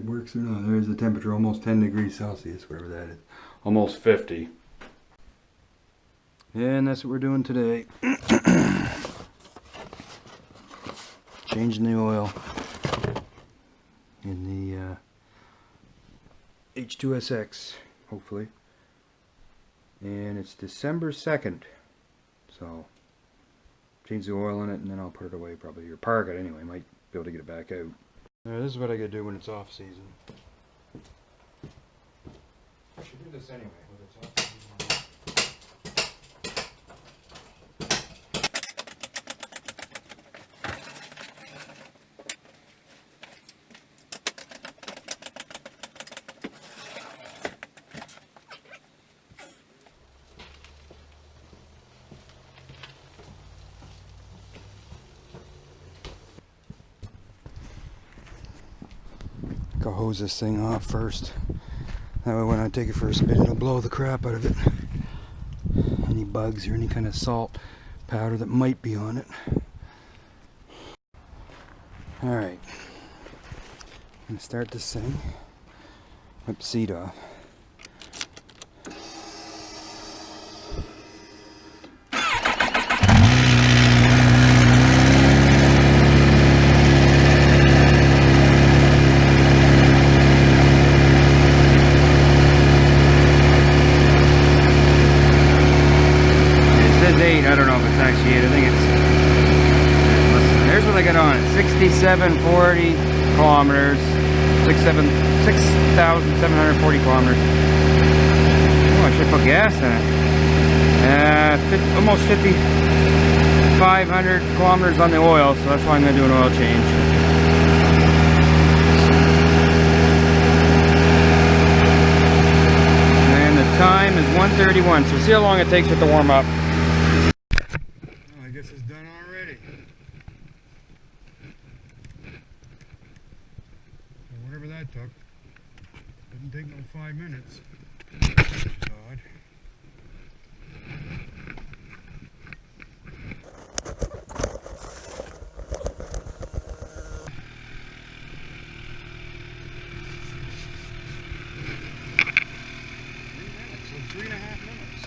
works or not. There's the temperature, almost 10 degrees Celsius, whatever that is. Almost 50. Yeah, and that's what we're doing today. Changing the oil in the H2SX, hopefully. And it's December 2nd. So, change the oil in it and then I'll put it away probably, or park it anyway. Might be able to get it back out. This is what I gotta do when it's off season. I should do this anyway when it's off season. I'll hose this thing off first. That way when I take it for a spin, it'll blow the crap out of it. Any bugs or any kind of salt powder that might be on it. Alright. I'm going to start this thing. Rip the seat off. I don't know if it's actually 8. I think it's, listen, there's what I got on it. 6740 kilometers. 6,740 kilometers. Oh, I should put gas in it. Almost 5,500 kilometers on the oil, so that's why I'm going to do an oil change. And the time is 1:31, so see how long it takes it to warm up. I guess it's done already. So whatever that took, didn't take no 5 minutes. Which is odd. So 3.5 minutes.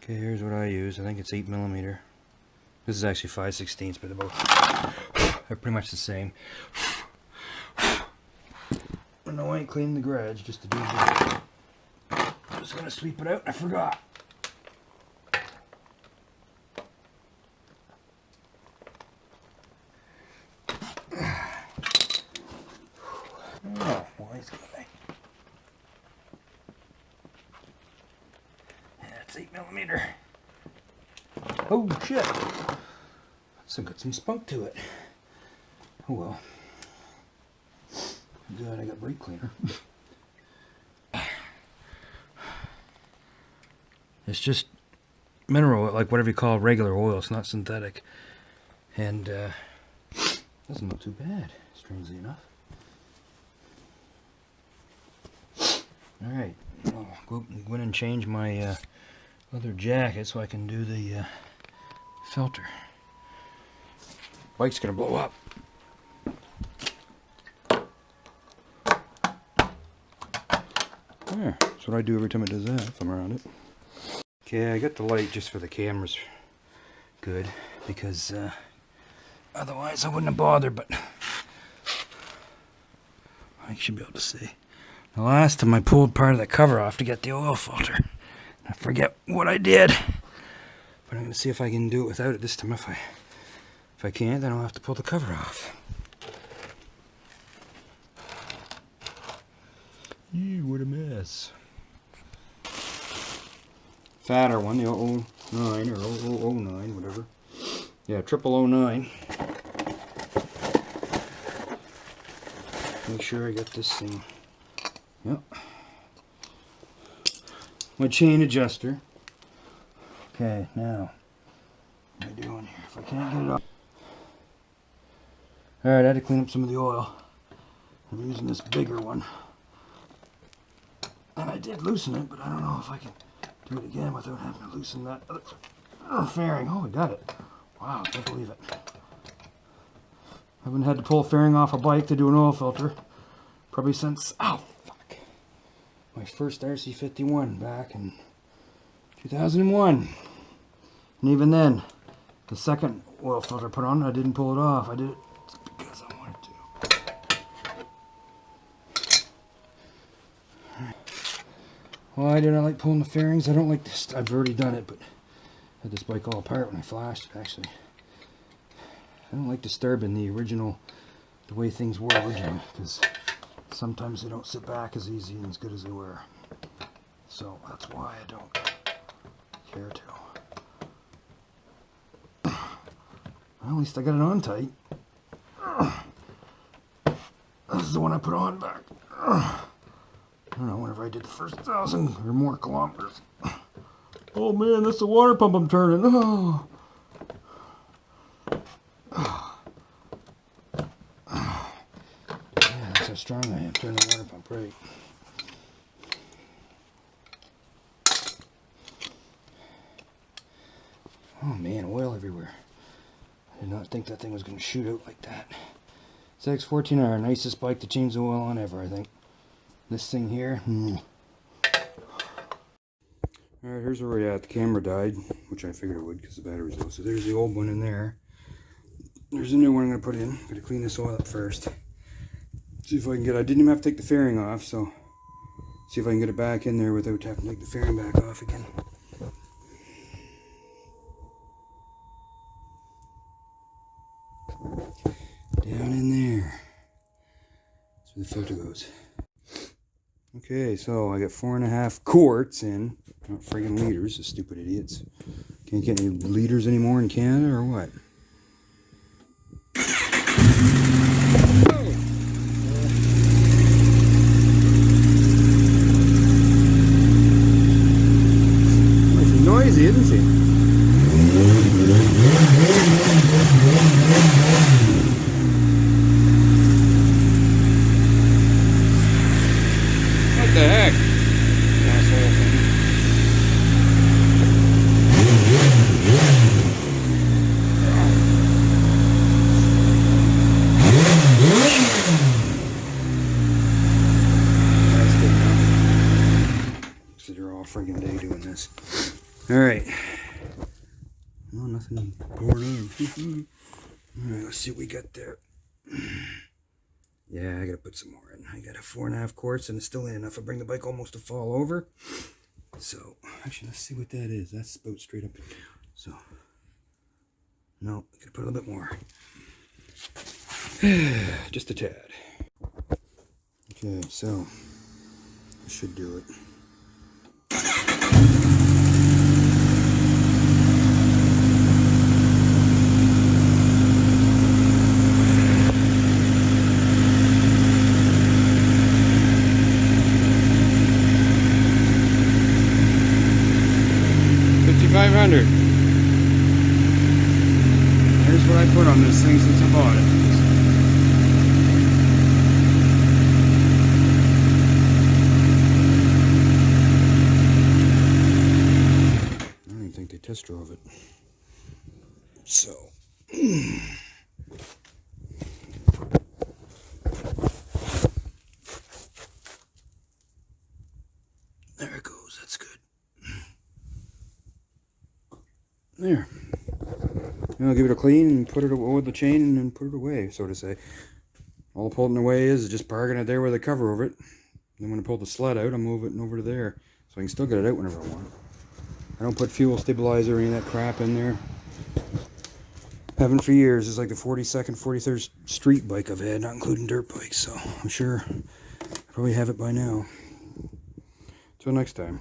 Okay, here's what I use. I think it's 8mm. This is actually 5/16, but they're pretty much the same. I know I ain't cleaned the garage just to do this. I'm just gonna sweep it out. I forgot. Oh, wise guy. That's 8mm. Oh shit! That's got some spunk to it. Oh well. Good, I got brake cleaner. It's just mineral, like whatever you call regular oil. It's not synthetic, and doesn't look too bad, strangely enough. All right, I'll go in and change my leather jacket so I can do the filter. Bike's gonna blow up. Yeah, that's what I do every time it does that, if I'm around it. Okay, I got the light just for the cameras. Good, because otherwise I wouldn't have bothered, but I should be able to see. The last time I pulled part of the cover off to get the oil filter. I forget what I did, but I'm going to see if I can do it without it this time. If I can't, then I'll have to pull the cover off. Ew, what a mess. Fatter one, the 009 or 0009, whatever. Yeah, 0009. Make sure I get this thing. Yep. My chain adjuster. Okay, now, what am I doing here? If I can't get it up. Alright, I had to clean up some of the oil. I'm using this bigger one. And I did loosen it, but I don't know if I can do it again without having to loosen that other fairing. Oh, I got it. Wow, I can't believe it. I haven't had to pull a fairing off a bike to do an oil filter probably since, oh fuck, my first RC51 back in 2001. And even then, the second oil filter put on, I didn't pull it off. I did it because I wanted to. Why did I like pulling the fairings? I don't like this. I've already done it, but I had this bike all apart when I flashed it, actually. I don't like disturbing the original, the way things were originally, because sometimes they don't sit back as easy and as good as they were. So that's why I don't care to. Well, at least I got it on tight. This is the one I put on back. I don't know, whenever I did the first 1,000 or more kilometers. Oh man, that's the water pump I'm turning. Oh. Yeah, that's how strong I am, turning the water pump right. Oh man, oil everywhere. I did not think that thing was going to shoot out like that. It's X14R, nicest bike to change the oil on ever, I think. This thing here. Alright, here's where we're at. The camera died, which I figured it would because the battery's low. So there's the old one in there. There's a new one I'm going to put in. I'm going to clean this oil up first. See if I can get it. I didn't even have to take the fairing off, so see if I can get it back in there without having to take the fairing back off again. Down in there. That's where the filter goes. Okay, so I got 4.5 quarts in, not friggin' liters, the stupid idiots. Can't get any liters anymore in Canada or what? He's noisy, isn't he? What the heck? Asshole thing. That's good enough. Sit here all friggin' day doing this. Alright. Well, nothing poured in. Alright, let's see what we got there. Yeah, I gotta put some more in. I got a 4.5 quarts and it's still in enough to bring the bike almost to fall over. So, actually, let's see what that is. That's about straight up. So, no, I gotta put a little bit more. Just a tad. Okay, so, I should do it. Here's what I put on this thing since I bought it. I don't even think they test drove it. So. There it goes. That's good. There. I'll give it a clean and put it with the chain and then put it away, so to say. All I'm pulling away is just parking it there with a cover over it. Then when I pull the sled out, I'll move it over to there. So I can still get it out whenever I want. I don't put fuel stabilizer or any of that crap in there. Haven't for years. It's like the 42nd, 43rd street bike I've had, not including dirt bikes. So I'm sure I probably have it by now. Till next time.